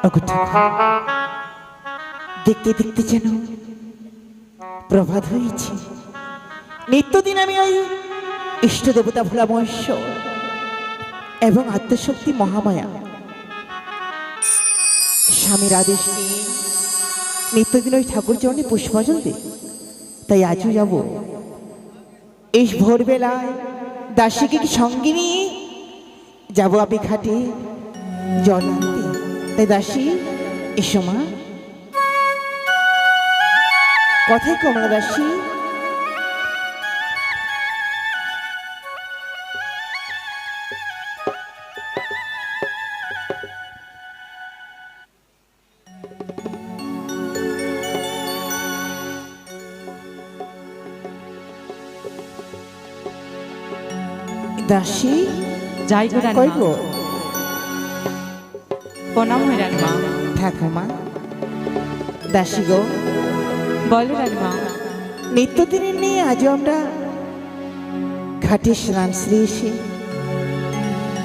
ওগো ঠাকুর, দেখতে দেখতে যেন প্রভাত হয়েছে। নিত্যদিন আমি ওই ইষ্ট দেবতা ভোলা মহেশ্বর এবং আত্মশক্তি মহামায়া স্বামীর আদেশ নিয়ে নিত্যদিন ওই ঠাকুর চরণে পুষ্পাঞ্জলি দিই। তাই আজও যাব এই ভোরবেলায় দাসীকে সঙ্গে নিয়ে যাবো আমি ঘাটে জল আনতে। তাই দাসী, এসো মা। কথাই কমলা দাসী। দাসী যাই গো কই রানীমা। গো? প্রণাম হয় রানীমা। ঠাকুমা। দাসী গো, বলো রানীমা। নিত্যদিনের নিয়ে আজও আমরা ঘাটে স্নান সেরে এসে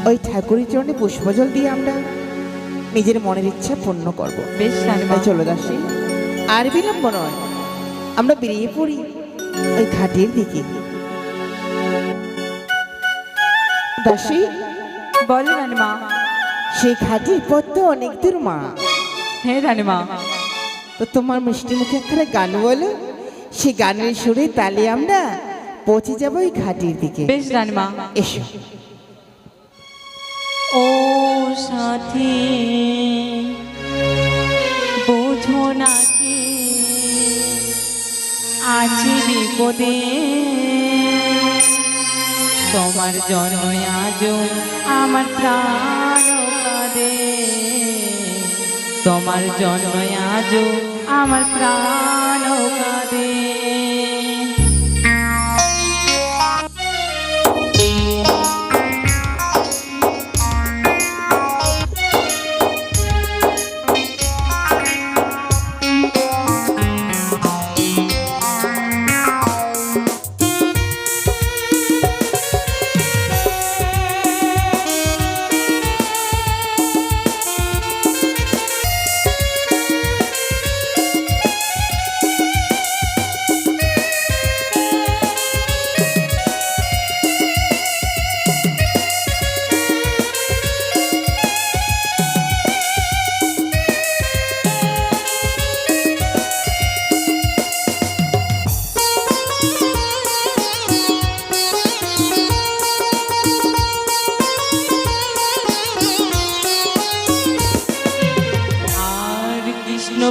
ওই ঠাকুরের চরণে পুষ্পজল দিয়ে আমরা নিজের মনের ইচ্ছা পূর্ণ করব। বেশ রানীমা। তাই চলো দাসী, আর বিলম্ব নয়, আমরা বেরিয়ে পড়ি ওই ঘাটের দিকে। দাসী, বলো রানীমা। সেই ঘাটের পথ তো অনেক দূর মা। হ্যাঁ রানীমা। তো তোমার মিষ্টি মুখে একটা গান বলো, সেই গানের সুরে তালে আমরা পৌঁছে যাবো ওই ঘাটের দিকে। বেশ রানীমা। এসো। ও সাথী বোঝো নাকি আছি বিপদে, তোমার জন্য আজও আমার প্রাণ কাঁদে, তোমার জন্য আজও আমার প্রাণ কাঁদে।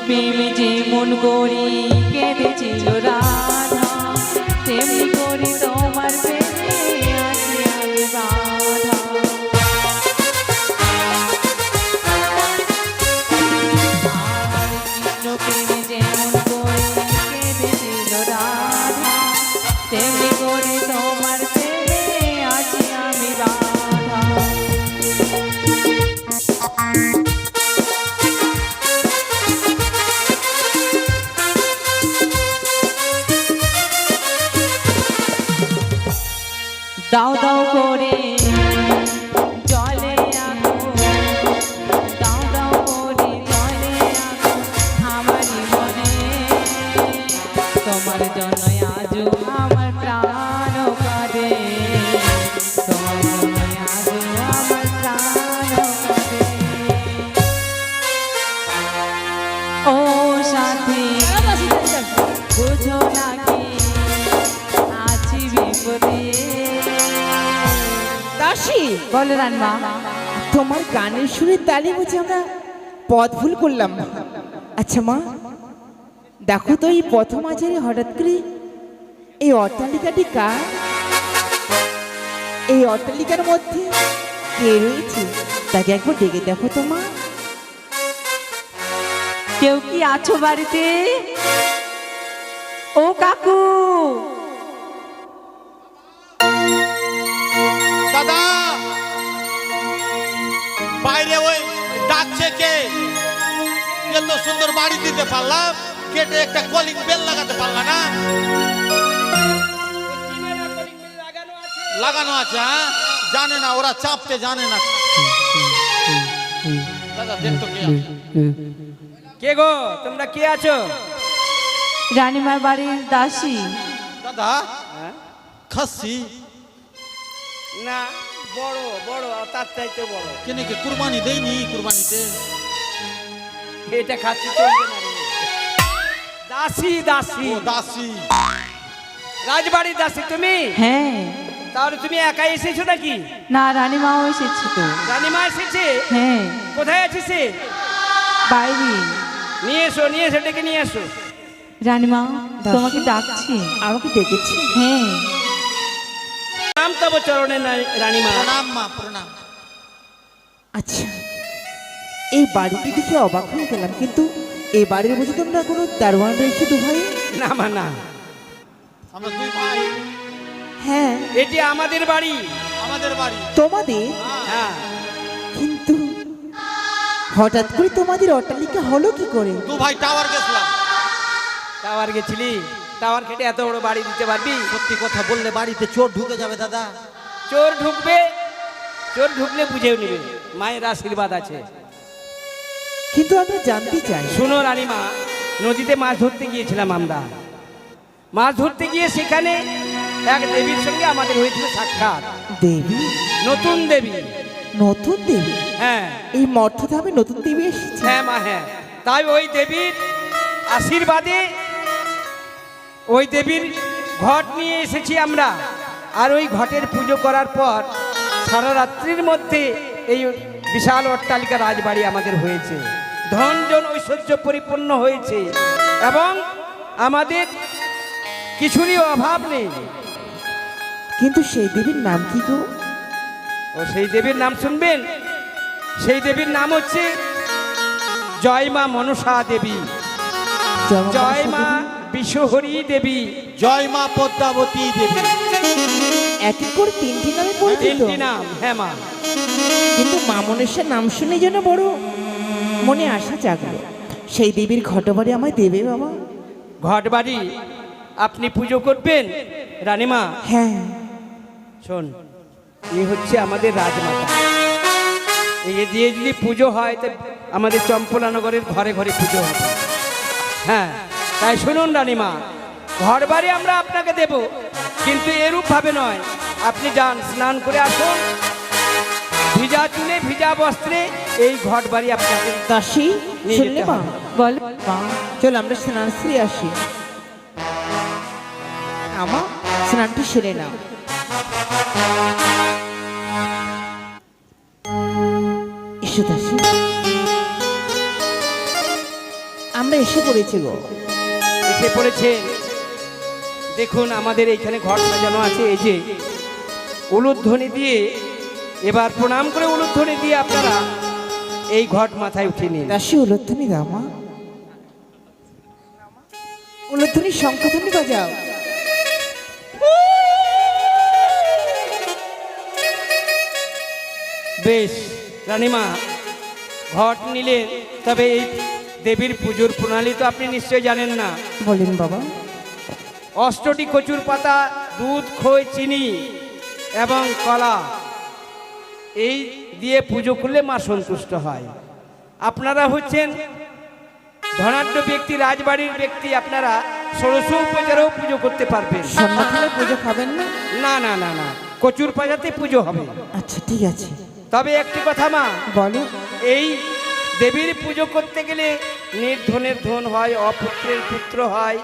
প্রেমে যেমন করি কেঁদেছিল রাধা, তেমনি করি তোমার প্রেমে আছি আমি বাধা। আর কৃষ্ণ প্রেমে যেমন করি কেঁদেছিল রাধা, তেমনি করি তোমার প্রেমে আছি আমি বাধা। দাও দাও করে জলে আগুন, দাও দাও করে জলে আগুন আমারই মনে, তোমার জন্য আজও আমার প্রাণ কাঁদে, তোমার জন্য আজও আমার প্রাণ কাঁদে। ও সাথী বুঝো নাকি আছি বিপদে। দাসী, বলো রান্না। তোমার গানের সুরে তালে বুঝে আমরা পথ ভুল করলাম। আচ্ছা মা, দেখো তো এই পথ মাঝারে হঠাৎ করে এই অট্টালিকাটি কার? এই অট্টালিকার মধ্যে কে রয়েছে তাকে একবার ডেকে দেখো তো মা। কেউ কি আছো বাড়িতে? ও কাকু, দাদা বাইরে ওই ডাকছে কে? এত সুন্দর বাড়ি দিতে পারলাম, কেটে একটা কলিং বেল লাগাতে পারলাম না? লাগানো আছে? হ্যাঁ, জানে না ওরা, চাপতে জানে না। দাদা দেখতো কে আছে? কে গো তোমরা কে আছো? রানীমার বাড়ির দাসী। দাদা খাসি না বড় বড় তার চাইতে বড়। কেনে কে কুরবানি দেয়নি কুরবানিতে এটা খাচ্ছি চলবে না রে। দাসী দাসী ও দাসী রাজবাড়ির দাসী তুমি? হ্যাঁ। তাহলে তুমি একাই এসেছো নাকি? না, রানীমাও এসেছে তো। রানীমা এসেছে? হ্যাঁ, কোথায় আছে সে? বাইরে। নিয়ে এসো ডেকে নিয়ে এসো। রানীমা দাসী? তোমাকে ডাকছি। আমাকে ডেকেছি? হ্যাঁ। নাম তব চরণে রানীমা। প্রণাম মা প্রণাম। আচ্ছা, এই বাড়িটি দেখে অবাক হয়ে গেলাম, কিন্তু এই বাড়ির মধ্যে তোমরা কোনো দারোয়ান রয়েছে দু ভাই? না মা না, আমরা দুই ভাই, হ্যাঁ। এটি আমাদের বাড়ি। আমাদের বাড়ি। তোমাদের? হ্যাঁ, কিন্তু হঠাৎ করে তোমাদের অট্টালিকা হলো কি করে? দু ভাই টাওয়ার গেছিলাম। টাওয়ার গেছিলি? টাওয়ার কেটে এত বড় বাড়ি দিতে পারবি? সত্যি কথা বললে বাড়িতে চোর ঢুকে যাবে দাদা। চোর ঢুকবে, চোর ঢুকলে বুঝেও নেবে, মায়ের আশীর্বাদ আছে। কিন্তু আমরা জানতে চাই। শোনো রানীমা, নদীতে মাছ ধরতে গিয়েছিলাম আমরা। মাছ ধরতে গিয়ে সেখানে এক দেবীর সঙ্গে আমাদের হয়েছিল সাক্ষাৎ। দেবী? নতুন দেবী। নতুন দেবী? হ্যাঁ এই মঠধামে নতুন দেবী এসেছে? হ্যাঁ মা হ্যাঁ। তাই ওই দেবীর আশীর্বাদে ওই দেবীর ঘট নিয়ে এসেছি আমরা। আর ওই ঘটের পুজো করার পর সারা রাত্রির মধ্যে এই বিশাল অট্টালিকা রাজবাড়ি আমাদের হয়েছে, ধন জন ঐশ্বর্য পরিপূর্ণ হয়েছে এবং আমাদের কিছুরই অভাব নেই। কিন্তু সেই দেবীর নাম কি গো? ও সেই দেবীর নাম শুনবেন? সেই দেবীর নাম হচ্ছে জয় মা মনসা দেবী, জয় মা বিশ্বহরী দেবী, জয় মা পদ্মাবতী দেবী। এক এক করে তিনটি নামে পরিচিত। তিনটি নাম। হ্যাঁ মা। কিন্তু মা মনসার নাম শুনে যেন বড় মনে আশা জাগলো। সেই দেবীর ঘটবাড়ি আমায় দেবে বাবা? ঘট বাড়ি আপনি পুজো করবেন রানীমা? হ্যাঁ। শোন, এই হচ্ছে আমাদের রাজমাতা। এই দিয়ে যদি পুজো হয় তো আমাদের চম্পলানগরের ঘরে ঘরে পুজো হবে। হ্যাঁ, তাই শুনুন রানীমা, ঘর বাড়ি আমরা আপনাকে দেব, কিন্তু এরূপ ভাবে নয়। আপনি যান, স্নান করে আসুন, ভিজা চুলে ভিজা বস্ত্রে এই ঘট বাড়ি আপনাকে দাসী নিয়ে শুনলে যেতে মা? হবে। বল। মা চল আমরা স্নান সেরে আসি। আমার স্নানটি সেরে নাও। এসো দাসী, আমরা এসে পড়েছি গো। এসে পড়েছেন। দেখুন আমাদের এইখানে ঘর সাজানো আছে। এই যে উলুধ্বনি দিয়ে, এবার প্রণাম করে উলুধ্বনি দিয়ে আপনারা এই ঘট মাথায় উঠিয়ে নিন। দাসী উলুধ্বনি দাও মা। উলুধ্বনি শঙ্খধ্বনি বাজাও। বেশ রানীমা, ঘট নিলেন, তবে এই দেবীর পুজোর প্রণালী তো আপনি নিশ্চয়ই জানেন না। বলেন বাবা। 8টি কচুর পাতা, দুধ, খই, চিনি এবং কলা, এই দিয়ে পুজো করলে মা সন্তুষ্ট হয়। আপনারা হচ্ছেন ধনাঢ্য ব্যক্তি, রাজবাড়ির ব্যক্তি, আপনারা 1600 উপচারেও পুজো করতে পারবেন। সন্ন্যাখানে পুজো খাবেন না? না না না না, কচুর পাতাতে পুজো হবে। আচ্ছা ঠিক আছে। তবে একটি কথা মা, বলো। এই দেবীর পুজো করতে গেলে নির্ধনের ধন হয়, অপুত্রের পুত্র হয়,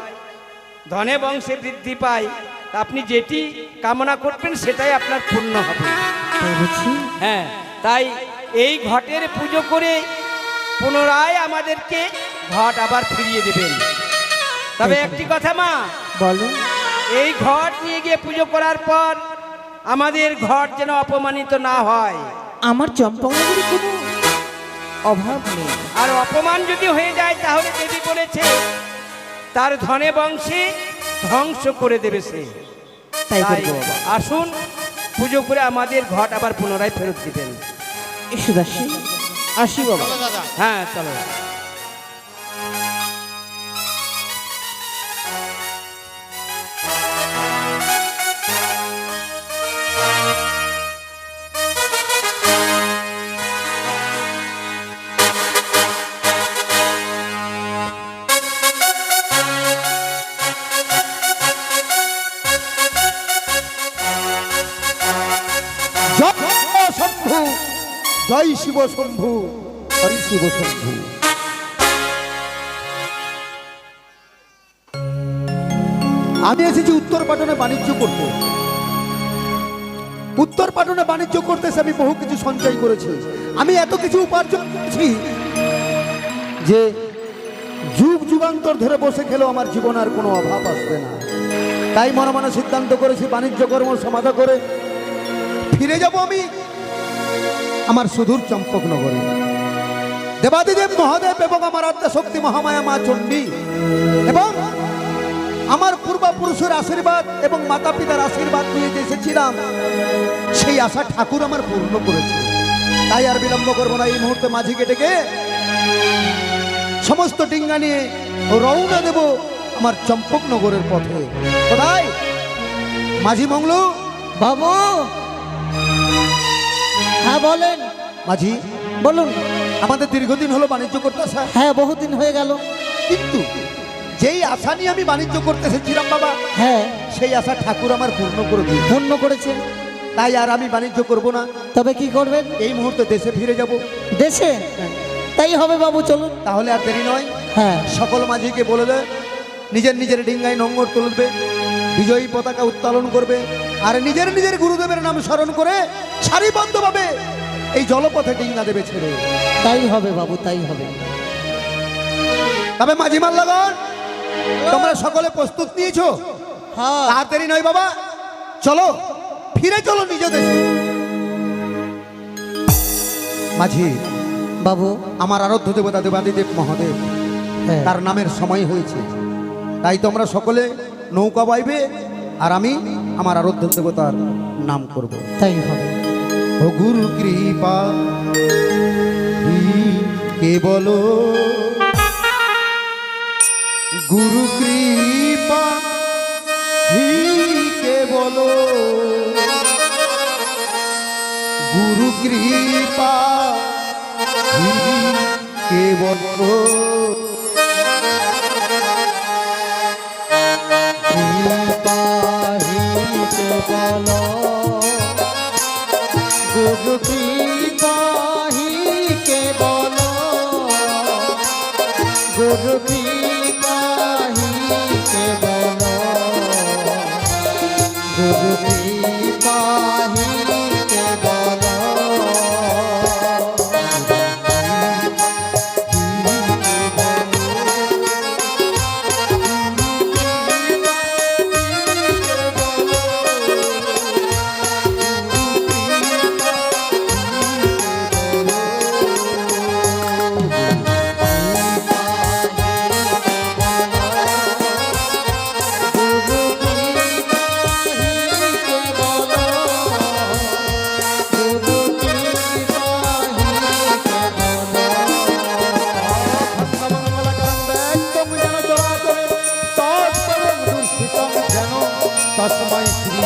ধনে বংশে বৃদ্ধি পায়। তা আপনি যেটি কামনা করবেন সেটাই আপনার পূর্ণ হবে। তাই বুঝি? হ্যাঁ, তাই এই ঘটের পুজো করে পুনরায় আমাদেরকে ঘট আবার ফিরিয়ে দেবেন। তবে একটি কথা মা, বলো। এই ঘট নিয়ে গিয়ে পুজো করার পর আমাদের ঘট যেন অপমানিত না হয়। আমার চম্পকনগরে কোনো অভাব নেই। আর অপমান যদি হয়ে যায় তাহলে দেবী বলেছে তার ধনে বংশে ধ্বংস করে দেবে সে। তাই তাই করবো বাবা। আসুন, পুজো করে আমাদের ঘট আবার পুনরায় ফেরত দিবেন। এসো দাসী, আসি বাবা। চলো দাদা। হ্যাঁ চলো। হরি শিব শম্ভু, হরি শিব শম্ভু। আমি এসেছি উত্তর পাটনে বাণিজ্য করতে। উত্তর পাটনে বাণিজ্য করতে এসে আমি বহু কিছু সঞ্চয় করেছি। আমি এত কিছু উপার্জন করেছি যে যুগ যুগান্তর ধরে বসে খেলেও আমার জীবন আর কোনো অভাব আসবে না। তাই মনে মনে সিদ্ধান্ত করেছি বাণিজ্য কর্ম সমাধা করে ফিরে যাব আমি আমার সুদূর চম্পকনগরে। দেবাদিদেব মহাদেব এবং আমার আদ্যাশক্তি মহামায়া মা চণ্ডী এবং আমার পূর্বপুরুষের আশীর্বাদ এবং মাতা পিতার আশীর্বাদ নিয়ে যে এসেছিলাম, সেই আশা ঠাকুর আমার পূর্ণ করেছে। তাই আর বিলম্ব করবো না, এই মুহূর্তে মাঝিকে ডেকে সমস্ত ডিঙ্গা নিয়ে রওনা দেব আমার চম্পকনগরের পথে। কোথায়? মাঝি মংলু বাবু, হ্যাঁ বলেন। মাঝি বলুন। আমাদের দীর্ঘদিন হলো বাণিজ্য করতে আসা, হ্যাঁ বহুদিন হয়ে গেল। কিন্তু যেই আশা নিয়ে আমি বাণিজ্য করতে এসেছিলাম বাবা, হ্যাঁ সেই আশা ঠাকুর আমার পূর্ণ করে দিয়েছে। ধন্য করেছেন। তাই আর আমি বাণিজ্য করব না, তবে কি করবেন? এই মুহূর্তে দেশে ফিরে যাব। দেশে? তাই হবে বাবু, চলুন। তাহলে আর দেরি নয়, হ্যাঁ সকল মাঝিকে বলে দে নিজের নিজের ডিঙ্গায় নোঙর তুলবে, বিজয়ী পতাকা উত্তোলন করবে, আর নিজের নিজের গুরুদেবের নাম স্মরণ করে সারিবদ্ধভাবে এই জলপথে ডিঙ্গা দেবে ছেড়ে। তাই হবে বাবু, তাই হবে। তবে মাঝি মাল্লাগণ, তোমরা সকলে প্রস্তুত নিয়েছো? হ্যাঁ। আর দেরি নয় বাবা, চলো ফিরে চলো নিজ দেশে। মাঝি বাবু, আমার আরাধ্য দেবতা দেবাদিদেব মহাদেব, হ্যাঁ তার নামের সময় হয়েছে। তাই তোমরা সকলে নৌকা বাইবে, আর আমি আমার আরাধ্য দেবতার নাম করব। তাই হবে। ও গুরু কৃপা কে বলো, গুরু কৃপা কে বলো, গুরু কৃপা কে বলো, গুরু কৃপাহি কে বলো, গুরু কৃপাহি কে বলো, গুরু কৃপাহি কে বলো। তস্মৈ শ্রী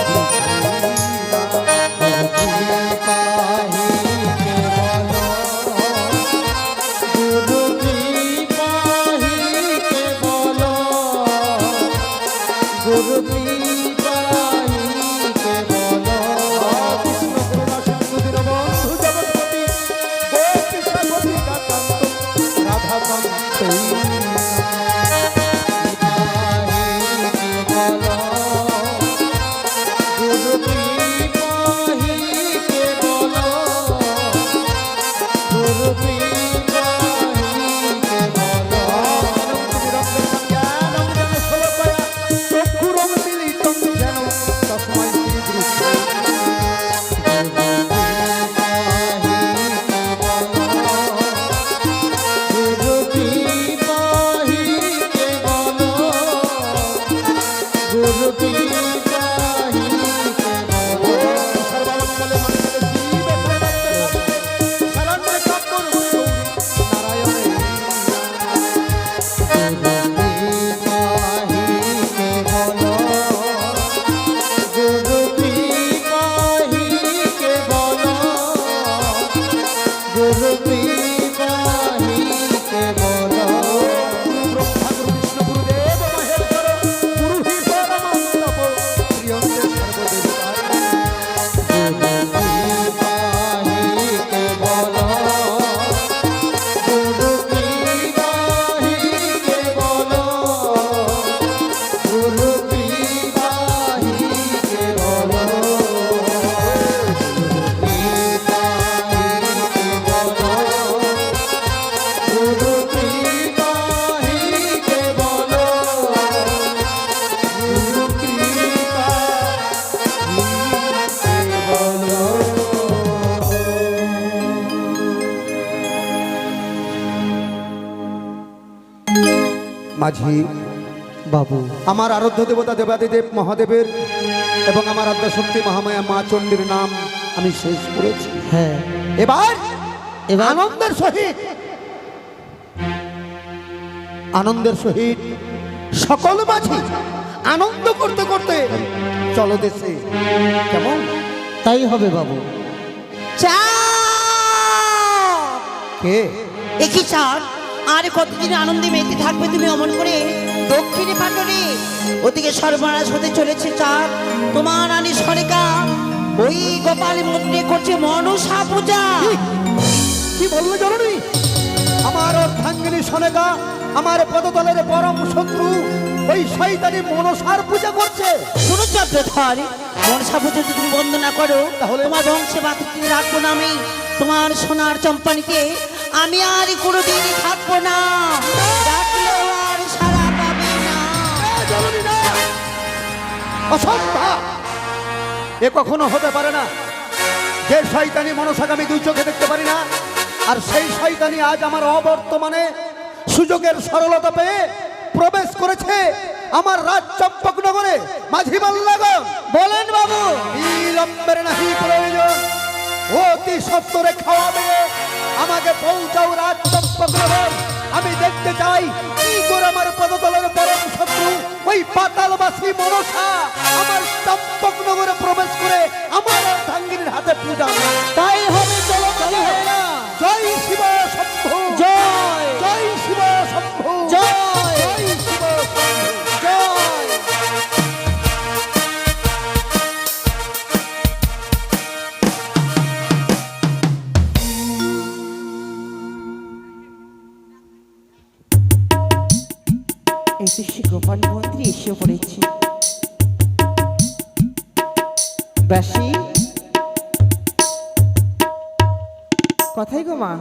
মাঝি, বাবু, আমার আরাধ্য দেবতা দেবাদিদেব মহাদেবের এবং আমার আদ্য শক্তি মহামায়া মা চণ্ডীর নাম আমি শেষ করেছি। হ্যাঁ, এবার এবার? আনন্দের সহিত সকল মাঝি আনন্দ করতে করতে চলো দেশে, কেমন? তাই হবে বাবু। কে? একই চাঁদ, আর কতদিন আনন্দে মেতে থাকবে তুমি অমন করে? দক্ষিণে পাটরে ওদিকে সর্বনাশ হতে চলেছে চাঁদ। তোমার রানী সরেকা ওই গোপাল মন্দিরে করছে মনসা পূজা। কি বললে জননী? আমার অর্ধাঙ্গিনী সনেকা আমার পদতলের পরম শত্রু ওই শয়তানি মনসার পূজা করছে। শুনো চক্রধর, মনসা পূজা যদি তুমি বন্ধ না করো তাহলে? তোমার বংশে বাতিল রাখবো না আমি। তোমার সোনার চম্পানিকে আমি আর কোনোদিনই থাকবো না, ডাকলেও আর সাড়া পাবে না। অসম্ভব, এ কখনো হতে পারে না। যে শয়তানি মনসাকে আমি দুই চোখে দেখতে পারি না, আর সেই শয়তানি আজ আমার অবর্তমানে সুযোগের সরলতা পেয়ে প্রবেশ করেছে আমার রাজ চম্পকনগরে। মাঝি মাল্লাগণ বলেন বাবু। বিলম্বের নাহি প্রয়োজন, অতি সত্বরে খাওয়াবে আমাকে পৌঁছাও রাজ চম্পকনগর। আমি দেখতে চাই কি করে আমার পদতলের পরম শত্রু ওই পাতালবাসী মনসা আমার চম্পকনগরে প্রবেশ করে আমার অর্ধাঙ্গিনীর হাতে পূজা। তাই হবে, চলো চলো। জয় শিব শম্ভু, জয় জয় শিব শম্ভু, জয়। জয় শিব শম্ভু, জয়। এসে সে গোপাল মন্ত্রী এসে পড়েছে। বাসি, কথাই গো মা?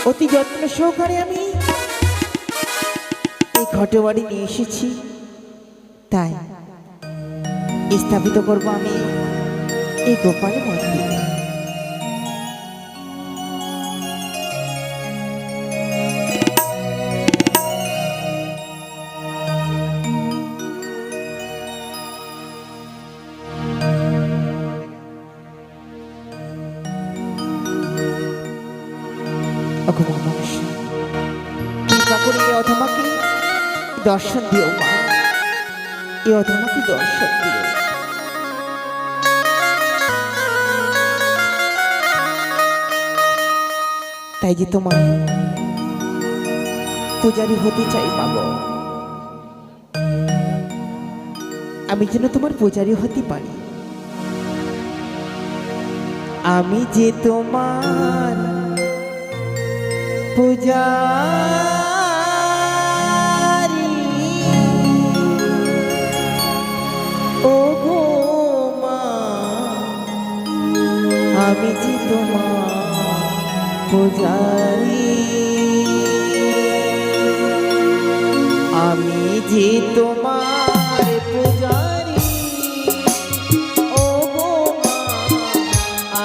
অতি যত্ন সহকারে আমি এই ঘটবাড়ি নিয়ে এসেছি, তাই স্থাপিত করবো আমি এই গোপাল মন্দির। কৃপা করে এই অধমাকে দর্শন দিও মা, এই অধমাকে দর্শন দিও। তাই যে তোমার পূজারি হতে চাই বাবা, আমি যেন তোমার পূজারি হতে পারি। আমি যে তোমার পূজারি, ও গো মা, আমি যে তোমার পূজারি, আমি যে তোমার পূজারি, ও গো মা,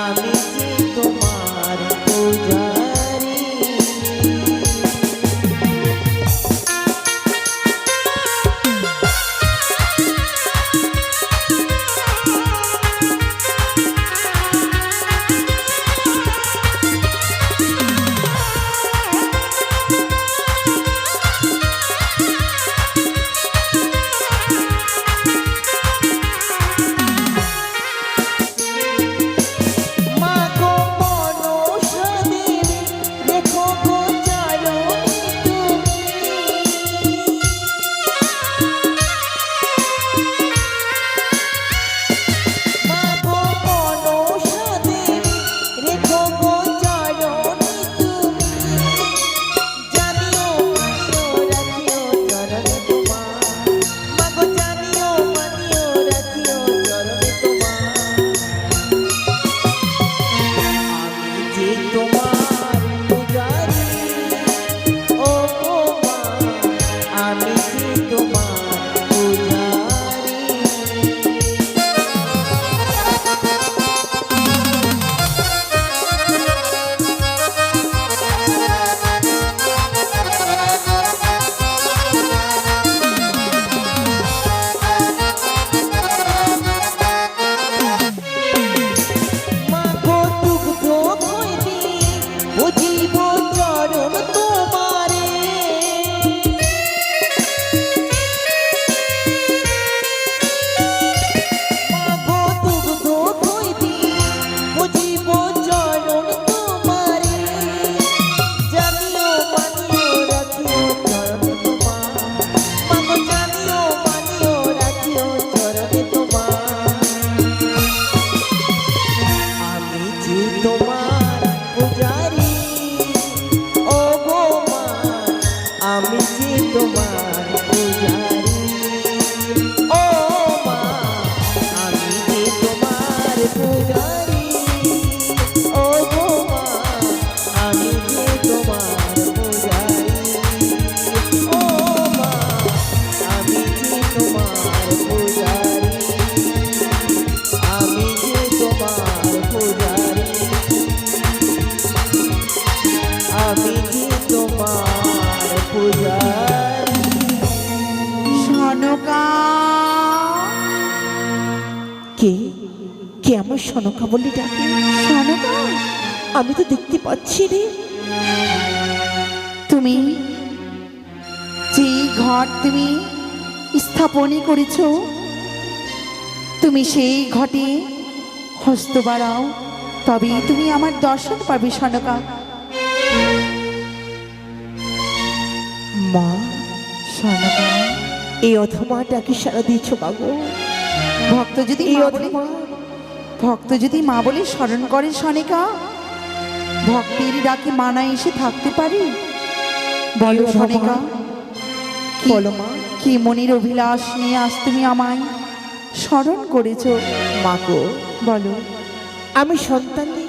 আমি যে তোমার পূজারি। তোমার পূজারি ও গো মা আমি যে তোমার পূজারি ও মা আমি যে তোমার পূজারি ও গো মা আমি যে তোমার পূজারি ও মা আমি যে তোমার পূজারি আমি যে তোমার পূজারি আমি যে তোমার পূজারি সনকা কে কে আমার সনকা বলে ডাকে? সনকা আমি তো দেখতে পাচ্ছি রে। তুমি যে ঘর তুমি স্থাপনই করেছ, তুমি সেই ঘটে হস্ত বাড়াও, তবেই তুমি আমার দর্শন পাবে সনকা। মা সনকা এই অথমা ডাকে সারা দিয়েছ বাবু। ভক্ত যদি এই মা বলে অথমা ভক্ত যদি মা বলে স্মরণ করে সনিকা, ভক্তের ডাকে মানা এসে থাকতে পারি? বলো এই সনিকা, বলো মা। কি মনির অভিলাষ নিয়ে আজ তুমি আমায় স্মরণ করেছ? মা গো বলো। আমি সন্তানদের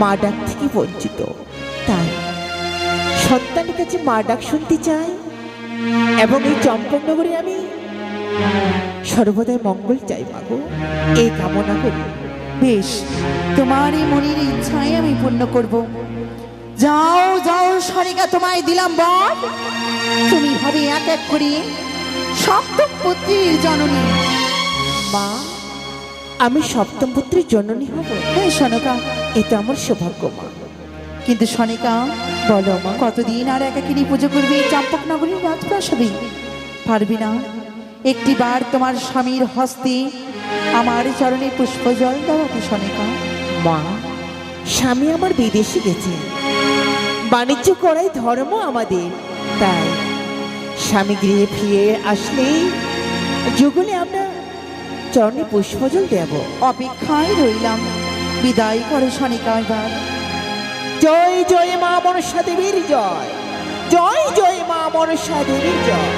মা ডাক থেকে বঞ্চিত, তাই সন্তানের কাছে মা ডাক শুনতে চাই এবং এই চম্পকনগরে আমি সর্বদাই মঙ্গল চাই মা গো, এই কামনা করি। বেশ, তোমার এই মনির ইচ্ছাই আমি পূর্ণ করব। যাও যাও সনিকা, তোমায় দিলাম বর, তুমি হবে এক এক করে সপ্তম পুত্রীর জননী। মা আমি সপ্তম পুত্রের জননী হব? হ্যাঁ সনকা, এটা আমার সৌভাগ্য মা। কিন্তু সনিকা বলো মা। কতদিন আর একাকিনী পুজো করবে এই চম্পকনগরীর রাজপ্রাসাদে? পারবি না একটি বার তোমার স্বামীর হস্তে আমার চরণে পুষ্পজল দেওয়াতে সনিকা? মা স্বামী আমার বিদেশে গেছে, বাণিজ্য করাই ধর্ম আমাদের, তাই স্বামী গৃহে ফিরে আসলেই যুগলে আমরা চরণে পুষ্পজল দেব। অপেক্ষায় রইলাম, বিদায় করো সনিকা এবার। জয় জয় মা মনসা দেবীর জয়, জয় জয় মা মনসা দেবীর জয়,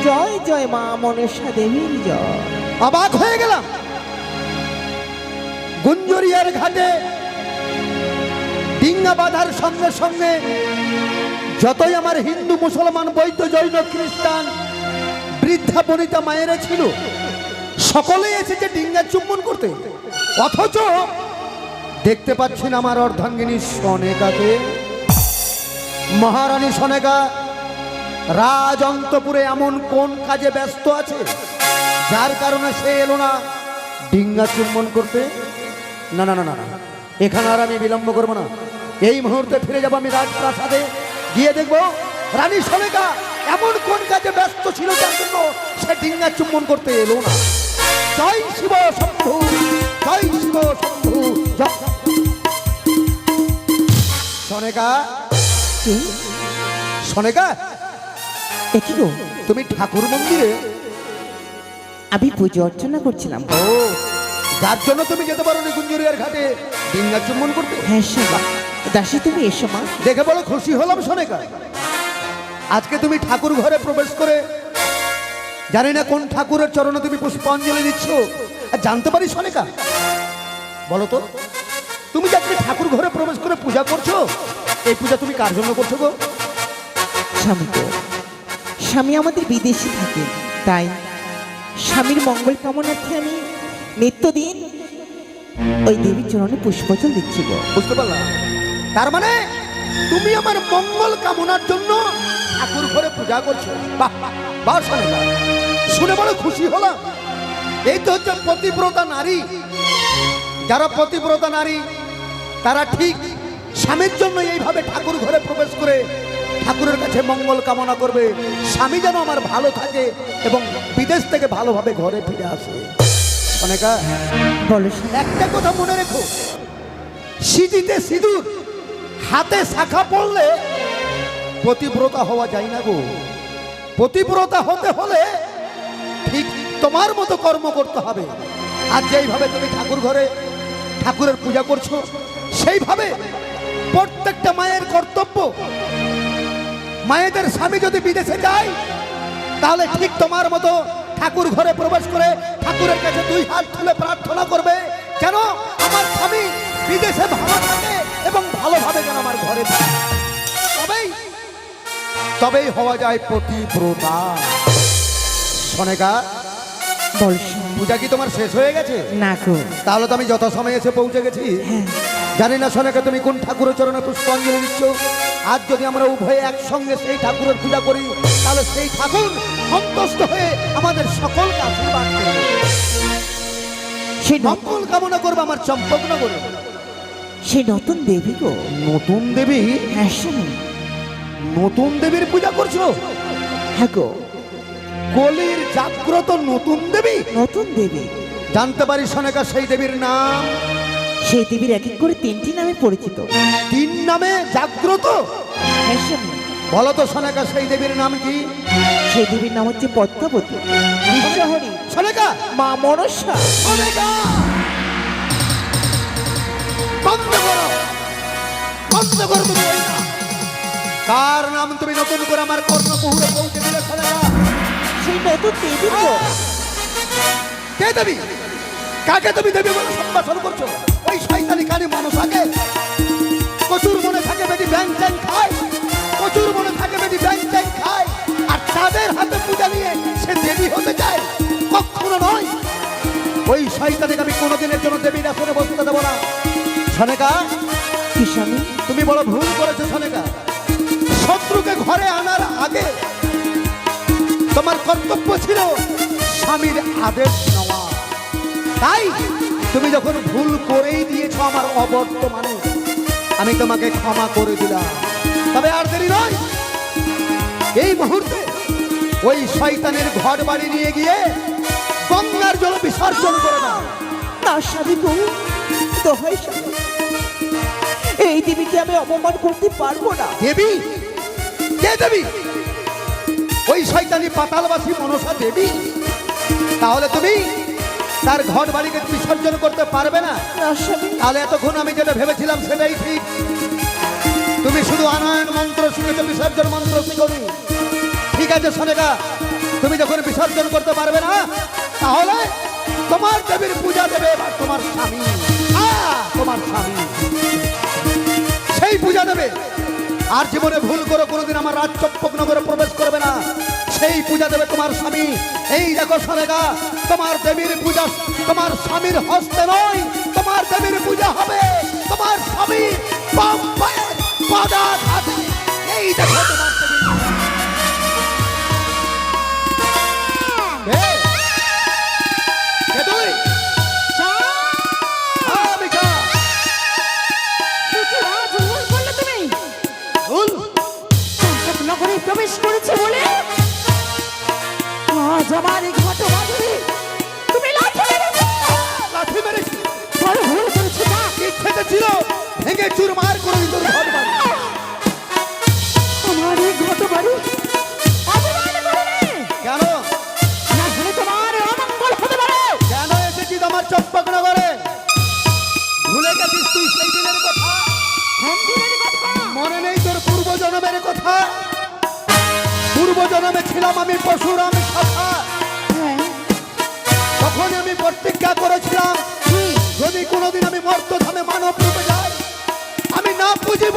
জয় জয় মা মনসা দেবীর জয়। অবাক হয়ে গেলাম, গুঞ্জরিয়ার ঘাটে ডিঙ্গা বাঁধার সঙ্গে সঙ্গে যতই আমার হিন্দু মুসলমান বৌদ্ধ জৈন খ্রিস্টান বৃদ্ধা বনিতা মায়েরা ছিল, সকলেই এসেছে ডিঙ্গা চুম্বন করতে, অথচ দেখতে পাচ্ছেন আমার অর্ধাঙ্গিনী সনেকাকে। মহারানী সনেকা রাজ অন্তপুরে এমন কোন কাজে ব্যস্ত আছে যার কারণে সে এলো না ডিঙ্গা চুম্বন করতে? না না না না না, এখানে আর আমি বিলম্ব করবো না, এই মুহূর্তে ফিরে যাবো আমি রাজপ্রাসাদে, গিয়ে দেখবো রানী সনেকা এমন কোন কাজে ব্যস্ত ছিল যার জন্য সে ডিঙ্গা চুম্বন করতে এলো না। জয় শিব শম্ভু, জয় শিব শম্ভু, জয়। সনেকা, কি? সনেকা এ কি গো? তুমি ঠাকুর মন্দিরে? আমি পুজো অর্চনা করছিলাম। ও, যার জন্য তুমি যেতে পারো নি গুঞ্জরিয়ার ঘাটে ডিঙ্গা চুম্বন করতে? হ্যাঁ শোনা দাসী, তুমি এসো মা। দেখে বলো খুশি হলাম সনেকা, আজকে তুমি ঠাকুর ঘরে প্রবেশ করে জানি না কোন ঠাকুরের চরণে তুমি পুষ্পাঞ্জলি দিচ্ছ, আর জানতে পারি সনেকা? বলো তো, তুমি যে আজকে ঠাকুর ঘরে প্রবেশ করে পূজা করছো, এই পূজা তুমি কার জন্য করছো গো? স্বামী তো স্বামী আমাদের বিদেশে থাকে, তাই স্বামীর মঙ্গল কামনার্থে আমি নিত্যদিন ওই দেবীর চরণে পুষ্পজল দিচ্ছি গো। বুঝতে পারলাম, তার মানে তুমি আমার মঙ্গল কামনার জন্য ঠাকুর ঘরে পূজা করছো। বাহ বাহ সনেকা, শুনে বড় খুশি হলাম। এই তো হচ্ছে পতিব্রতা নারী। যারা পতিব্রতা নারী তারা ঠিক স্বামীর জন্য এইভাবে ঠাকুর ঘরে প্রবেশ করে ঠাকুরের কাছে মঙ্গল কামনা করবে, স্বামী যেন আমার ভালো থাকে এবং বিদেশ থেকে ভালোভাবে ঘরে ফিরে আসে। সনেকা, বলো শোনা। একটা কথা মনে রেখো, সিঁথিতে সিঁদুর হাতে শাখা পড়লে পতিব্রতা হওয়া যায় না গো। পতিব্রতা হতে হলে ঠিক তোমার মতো কর্ম করতে হবে। আর যেইভাবে তুমি ঠাকুর ঘরে ঠাকুরের পূজা করছো, সেইভাবে প্রত্যেকটা মায়ের কর্তব্য, মায়েদের স্বামী যদি বিদেশে যায় তাহলে ঠিক তোমার মতো ঠাকুর ঘরে প্রবেশ করে ঠাকুরের কাছে 2 হাত তুলে প্রার্থনা করবে যেন আমার স্বামী বিদেশে ভালো থাকে এবং ভালোভাবে যেন আমার ঘরে থাকে। তবেই হওয়া যায় পতিব্রতা। সনেকা, বল পূজা কি তোমার শেষ হয়ে গেছে? না গো। তাহলে তো আমি যত সময় এসে পৌঁছে গেছি। জানি না সনেকা তুমি কোন ঠাকুরের চরণে পুষ্পাঞ্জলি দিচ্ছ। আজ যদি আমরা উভয়ে একসঙ্গে সেই ঠাকুরের পূজা করি তাহলে সেই ঠাকুর সন্তুষ্ট হয়ে আমাদের সকলকে আশীর্বাদ করবে। সেই মঙ্গল কামনা করবে আমার চম্পকনগরে। সেই নতুন দেবী গো। নতুন দেবী? হ্যাঁ স্বামী। নতুন দেবীর পূজা করছো? হ্যাঁ গো। কলির জাগ্রত নতুন দেবী? নতুন দেবী। জানতে পারি সনেকা সেই দেবীর নাম? সেই দেবীর এক এক করে 3টি নামে পরিচিত। 3 নামে জাগ্রত? হ্যাঁ স্বামী। বলো তো সনেকা সেই দেবীর নাম কি? সেই দেবীর নাম হচ্ছে পদ্মাবতী, বিশ্বহরী, সনেকা, মা মনসা। সনেকা, বন্ধ করো, বন্ধ করো তুমি এই নাম। কার নাম তুমি নতুন করে আমার কর্ণপুরে পৌঁছে দিলে সনেকা? সেই নতুন দেবী গো। কে দেবী? কাকে তুমি দেবী বলে সম্ভাষণ করছো? ওই শয়তানি কানি মনসাকে? প্রচুর মনে থাকে বেটি ব্যাং ট্যাং খায়, প্রচুর মনে থাকে বেটি ব্যাং ট্যাং খায়, আর তাদের হাতে পূজা নিয়ে সে দেবী হতে চায়? কখনো নয়। ওই শয়তানিকে আমি কোনোদিনের জন্য দেবীর আসনে বসতে দেবো না। সনেকা, কি স্বামী? তুমি বড় ভুল করেছো সনেকা। শত্রুকে ঘরে আনার আগে তোমার কর্তব্য ছিল স্বামীর আদেশ নেওয়া। তাই তুমি যখন ভুল করেই দিয়েছো আমার অবর্তমানে, আমি তোমাকে ক্ষমা করে দিলাম। তবে আর দেরি নয়, এই মুহূর্তে ওই শয়তানের ঘর বাড়ি নিয়ে গিয়ে গঙ্গার জল বিসর্জন করে দাও। না স্বামী গো, দোহাই স্বামী, এই দেবীকে আমি অপমান করতে পারবো না। দেবী? কে দেবী? ওই শয়তানি পাতালবাসী মনসা দেবী? তাহলে তুমি তার ঘর বাড়িকে বিসর্জন করতে পারবে না? না স্বামী। তাহলে এতক্ষণ আমি যেটা ভেবেছিলাম সেটাই ঠিক। তুমি শুধু আনয়ন মন্ত্র শিখেছো, বিসর্জন মন্ত্র শিখোনি। ঠিক আছে সনেকা, তুমি যখন বিসর্জন করতে পারবে না তাহলে তোমার দেবীর পূজা দেবে এবার তোমার স্বামী। তোমার স্বামী সেই পূজা দেবে। আর জীবনে ভুল করো কোনোদিন আমার রাজ চম্পকনগরে প্রবেশ করবে না। সেই পূজা দেবে তোমার স্বামী। এই দেখো সনেকা, তোমার দেবীর পূজা তোমার স্বামীর হস্তে নয়, তোমার দেবীর পূজা হবে তোমার স্বামী বাম্পায়ের পদাঘাতে। এই দেখো তোমার দেবীর পূজা। কে? কে তুই? আমি কা? ভুল? নগরে প্রবেশ করেছে বলে আজ আমার এই ঘট বাঁধবে। তুমি লাঠি মেরেছো। লাঠি মেরেছি? বড় ভুল করেছো না। ইচ্ছেতে ছিল ভেঙে চুরমার করে দিত ঘর বাড়ি। আমার এই ঘট বাড়ি অপমান করবে। কেন? না হলে তোমার অমঙ্গল হতে পারে। কেন এসেছিস আমার চম্পকনগরে? ভুলে গেছিস তুই সেই দিনের কথা? কোন দিনের কথা? মনে নেই তোর পূর্ব জন্মের কথা? পূর্ব জন্মে ছিলাম আমি পশুরাম শাখা। হ্যাঁ, তখন আমি প্রতিজ্ঞা করেছিলাম যদি কোনোদিন আমি মর্তধামে মানব রূপে যাই আমি না পুজিব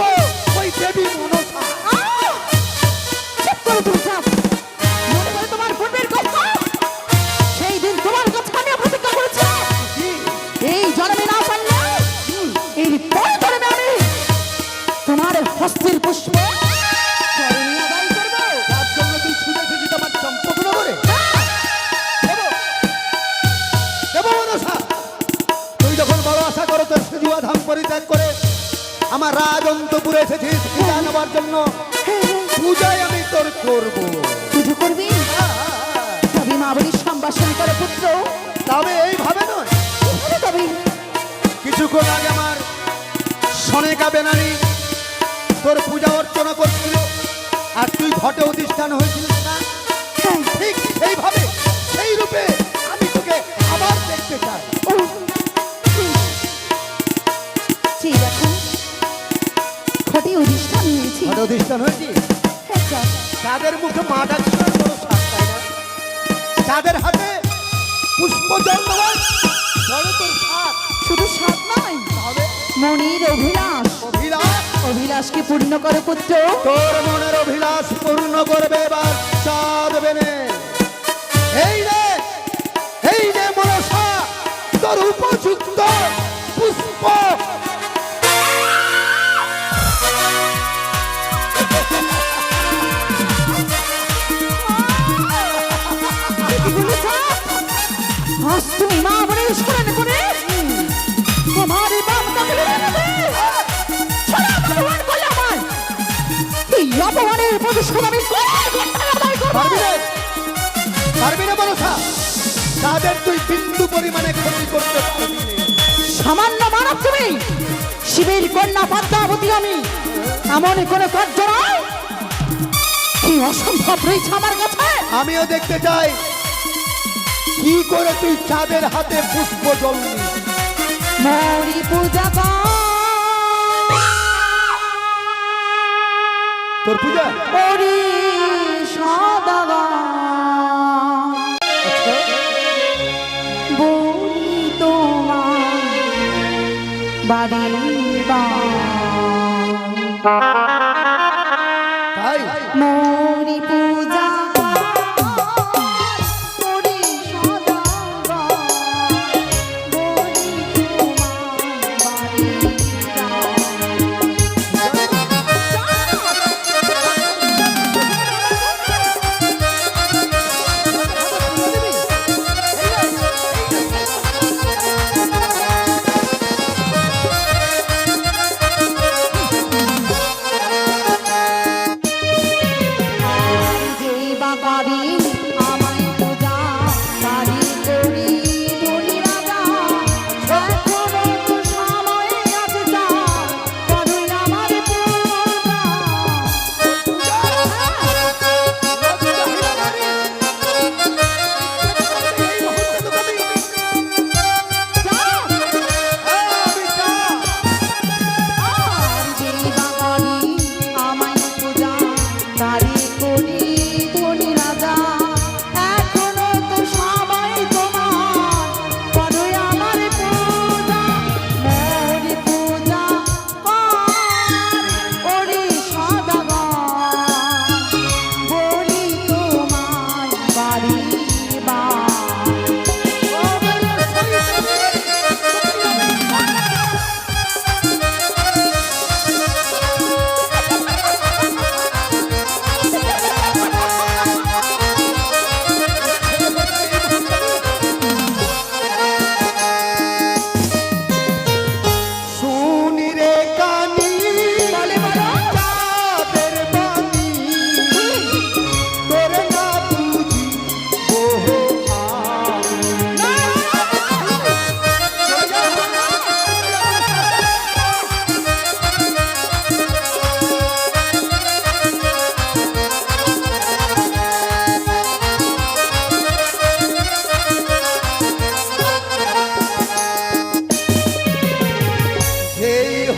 ওই দেবী মনসা। চুপ করো তুমি সব। মনে করে তোমার পূর্বের কথা। সেই দিন তোমার কাছে আমি প্রতিজ্ঞা করেছি এই জন্মে না পারলে এই পরে জন্মে আমি তোমার হস্তের পুষ্প চরণে আদায় করবো। যার জন্য তুই ছুটে এসেছিস আমার চম্পকনগরে। দেব মনসা, তুই যখন বড় আশা করো তোর সিজুয়া ধাম পরিত্যাগ করে আমার রাজ অন্তপুরে এসেছিস পূজা নেবার জন্য, পূজায় আমি তোর করবো। পুজো করবি? তবে মা বলি সম্ভাষণ করে পুত্র। তবে এইভাবে নয়, কিভাবে তবে? কিছুক্ষণ আগে আমার সনেকা বেনারি তোর পূজা অর্চনা করছিল আর তুই ঘটে অধিষ্ঠান হয়েছিলিস না? হ্যাঁ। ঠিক সেইভাবে সেই রূপে আমি তোকে আবার দেখতে চাই। ও, ঠিক আছে। ঘটে অধিষ্ঠান হয়েছি। ঘরে অধিষ্ঠান হয়েছি। হ্যাঁ চাঁদ। চাঁদের মুখে মা ডাকছে বড় সাপ, তাই না? চাঁদের হাতে পুষ্প জল দেওয়ার বড় তোর সাপ। শুধু সাপ নয়, তাহলে মনির অভিলাষ, অভিলাষ, অভিলাষকে পূর্ণ করে পুত্র। তোর মনের অভিলাষ পূর্ণ করবে এবার চাঁদ বেনে। এই রে মনসা, তোর উপযুক্ত পুষ্প। আজ তুমি মা বলে স্মরণ করে তোমার এই বাপটা বলে দেবে। ছড়া ভগবান করলে আমার এই অপমানের প্রতিশোধ আমি পারবি না, পারবি না মনসা। চাঁদের তুই বিন্দু পরিমাণে ক্ষতি করতে পারবি না। সামান্য মানব তুমি, শিবের কন্যা পদ্মাবতী আমি, এমন কোনো কার্য নয় কি অসম্ভব রয়েছে আমার কাছে। আমিও দেখতে চাই কি করে তুই চাঁদের হাতে পুষ্প জল নিস। মরি পূজা তোর পূজা করি সদাগা বলি তোমার বাড়ি তাই মরি পূজা করি সদাগা বলি তোমার বাড়ি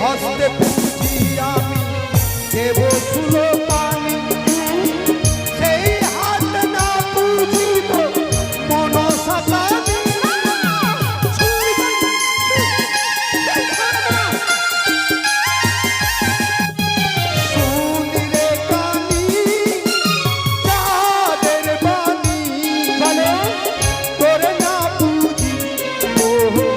হস্তে পুঁজি আমি দেব সুলো পানি, সেই হাত না পুঁজিব মনসা কানি। শুনি রে কানি চাঁদের বাণী, তোরে না পুঁজি আমি।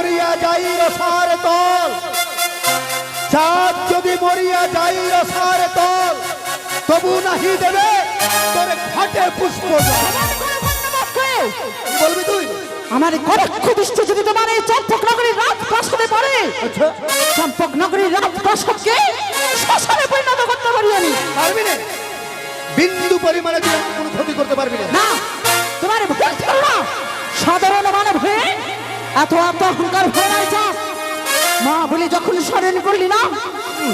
মরিয়া যাই রসার তল, চাঁদ যদি মরিয়া যাই রসার তল, তবু নাহি দেবে তোর ঘাটে পুষ্প জল। কি বলবি তুই? আমার কড়াক্ষ দৃষ্টি যদি তোমার এই চম্পক নগরীর রাজপ্রাসাদে পড়ে, আচ্ছা চম্পক নগরীর রাজপ্রাসাদকে শ্মশানে পরিণত করতে পারি আমি। পারবি না, বিন্দু পরিমাণে তুই আমার কোনো ক্ষতি করতে পারবি না। না, তোমার ভুল ছিল না। সাধারণ মানব হয়ে এত অহংকার ভয় নাই। চাপ মা বলে যখন স্মরণ করলি না,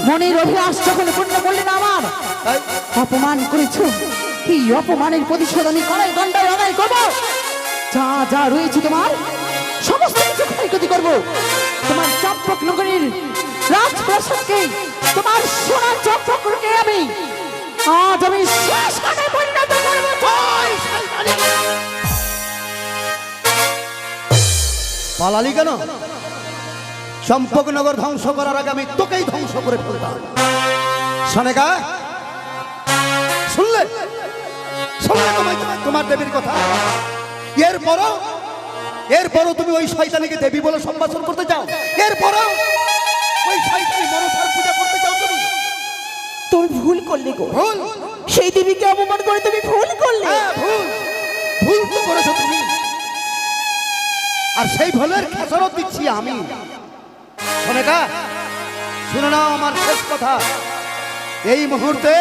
মনের অভিলাষ যখন পূর্ণ করলি না, আমার তাই অপমান করেছ, এই অপমানের প্রতিশোধ আমি কড়াই গন্ডায় আদায় করবো। যা যা রয়েছে তোমার সমস্ত কিছু ক্ষয়ক্ষতি করবো। তোমার চম্পক নগরীর রাজপ্রাসাদকে, তোমার সোনার চম্পককে আমি আজ আমি শ্মশানে পরিণত করবো। পালালি কেন? চম্পকনগর ধ্বংস করার আগে আমি তোকেই ধ্বংস করে ফেলতাম। সনেকা, শুনলে শুনলে তোমার দেবীর কথা? এরপরও তুমি ওই শয়তানিকে দেবী বলে সম্ভাষণ করতে চাও? এরপরও ওই শয়তানি মনসার পূজা করতে চাও তুমি? তুমি ভুল করলে গো। ভুল, সেই দেবীকে অপমান করে তুমি ভুল করলে। হ্যাঁ ভুল, ভুল তো করেছো তুমি। আর সেই ভুলের খেসারত দিচ্ছি আমি। সনেকা, শুনে নাও আমার শেষ কথা। এই মুহূর্তে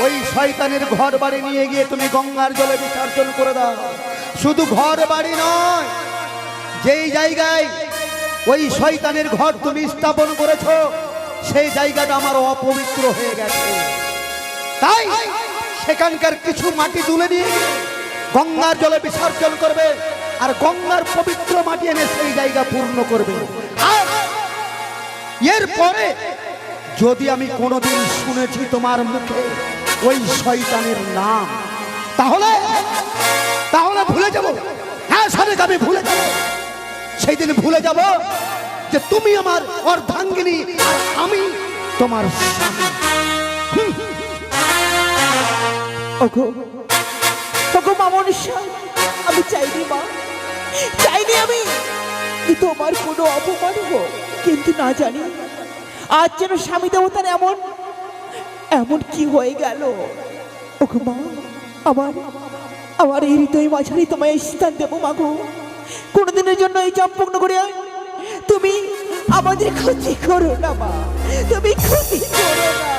ওই শয়তানের ঘর বাড়ি নিয়ে গিয়ে তুমি গঙ্গার জলে বিসর্জন করে দাও। শুধু ঘর বাড়ি নয়, যেই জায়গায় ওই শয়তানের ঘর তুমি স্থাপন করেছো, সেই জায়গাটা আমার অপবিত্র হয়ে গেছে। তাই সেখানকার কিছু মাটি তুলে নিয়ে গঙ্গার জলে বিসর্জন করবে, আর গঙ্গার পবিত্র মাটি এনে সেই জায়গা পূর্ণ করবে। আর এরপরে যদি আমি কোনোদিন শুনেছি তোমার মুখে ওই শয়তানের নাম, তাহলে তাহলে ভুলে যাব। হ্যাঁ সাদেক, আমি ভুলে যাব। সেই দিন ভুলে যাব যে তুমি আমার অর্ধাঙ্গিনী আর আমি তোমার স্বামী। ওগো ওগো মা মনসা, আমি চাইনি মা, চাইনি আমি যে তোমার কোনো অপমান হোক, কিন্তু না জানি আজ যেন স্বামী দেবতার এমন এমন কি হয়ে গেল। ওগো মা, আমার এই হৃদয় মাঝারি তোমায় স্থান দেবো মাগো। কোনোদিনের জন্য এই চম্পকনগরে তুমি আমাদের ক্ষতি করো না মা, তুমি ক্ষতি করো না।